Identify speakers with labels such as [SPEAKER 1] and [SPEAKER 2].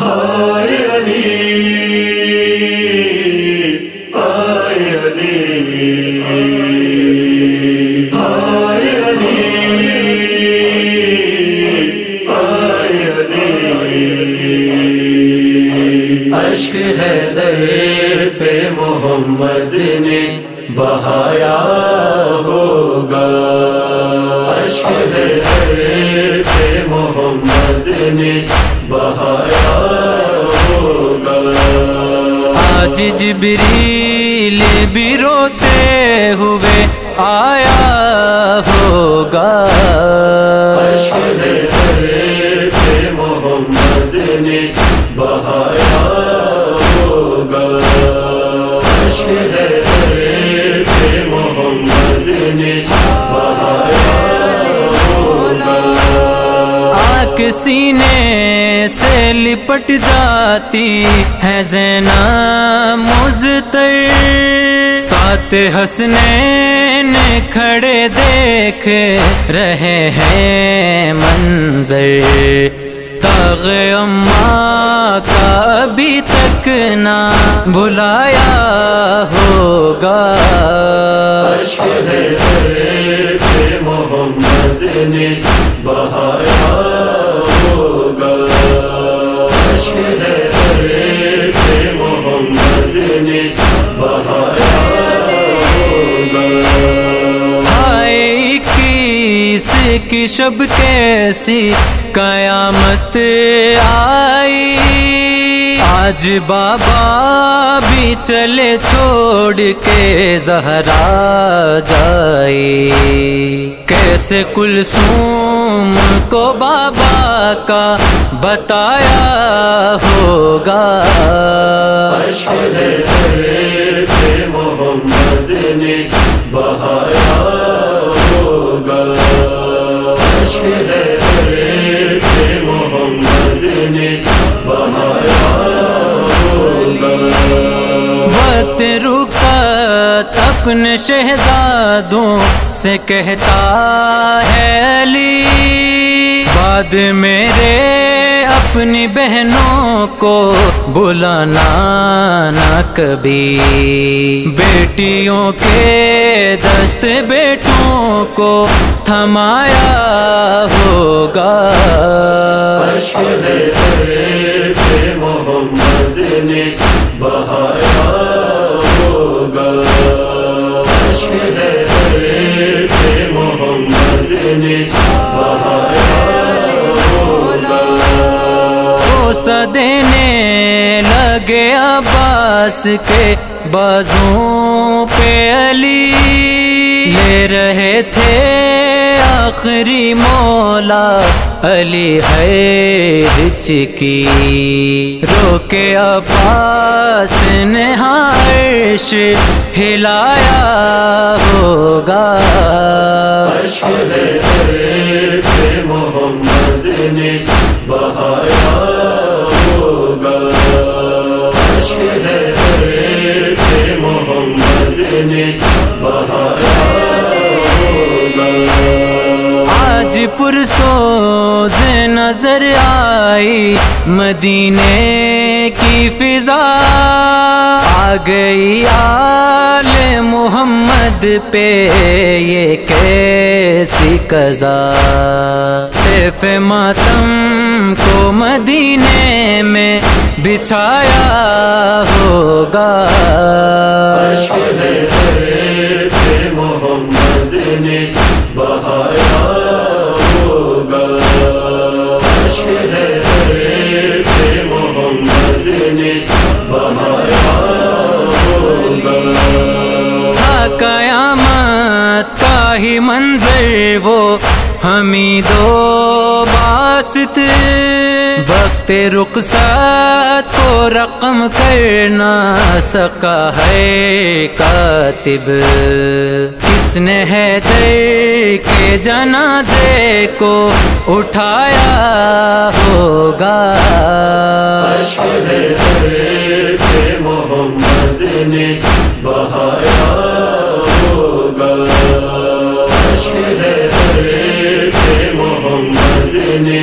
[SPEAKER 1] ہائے علی ہائے علی ہائے علی ہائے علی اشک حیدر پہ محمد نے بہایا ہوگا، اشک حیدر پہ محمد نے بہایا ہوگا۔
[SPEAKER 2] آج جبریل بھی روتے ہوئے آیا ہوگا،
[SPEAKER 1] اشک حیدر پہ محمد نے بہایا ہوگا، اشک حیدر پہ محمد نے بہایا ہوگا۔
[SPEAKER 2] آنکھ سینے سے لپٹ جاتی ہے زینب مضطر، سات حسنین کھڑے دیکھ رہے ہیں منظر، داغ اماں کا ابھی تک نہ بھلایا ہوگا،
[SPEAKER 1] اشک حیدر پہ محمد نے بہایا ہوگا، اشک حیدر پہ محمد نے بہایا ہوگا۔
[SPEAKER 2] ہائے 21 کی شب کیسی قیامت آئی، آج بابا بھی چلے چھوڑ کے زہرا جائی، کیسے کلثوم کو بابا کا بتایا ہوگا،
[SPEAKER 1] اشک حیدر پہ محمد نے بہایا ہوگا، اشک حیدر پہ محمد نے بہایا ہوگا۔
[SPEAKER 2] وقت رخصت اپنے شہزادوں سے کہتا ہے علی، بعد میرے اپنی بہنوں کو بلانا نہ کبھی، بیٹیوں کے دست بیٹوں کو تھمایا ہوگا،
[SPEAKER 1] اشک حیدر پہ محمد نے بہایا ہوگا، اشک حیدر پہ محمد نے بہایا ہوگا۔
[SPEAKER 2] بوسہ دینے لگے عباس کے بازوں پہ علی، لے رہے تھے آخری مولا علی ہے ہچکی، روکے عباس نے عرش ہلایا ہوگا،
[SPEAKER 1] اشک حیدر پہ محمد نے بہایا ہوگا، اشک حیدر پہ محمد نے بہایا ہوگا۔
[SPEAKER 2] آج پرسوز نظر آئی مدینے کی فضا، آ گئی آل محمد پہ یہ کیسی قضا، سیف ماتم کو مدینے میں بچھایا ہوگا،
[SPEAKER 1] اشک حیدر پہ محمد نے بہایا ہوگا، اشک حیدر پہ محمد نے بہایا ہوگا۔
[SPEAKER 2] قیامت کا ہی منظر وہ حمید و باسط، وقت رخصت کو رقم کرنا سکا ہے کاتب، کس نے حیدر کے جنازے کو اٹھایا ہوگا،
[SPEAKER 1] اشک حیدر پہ محمد نے بہایا ہوگا، اشک حیدر پہ محمد نے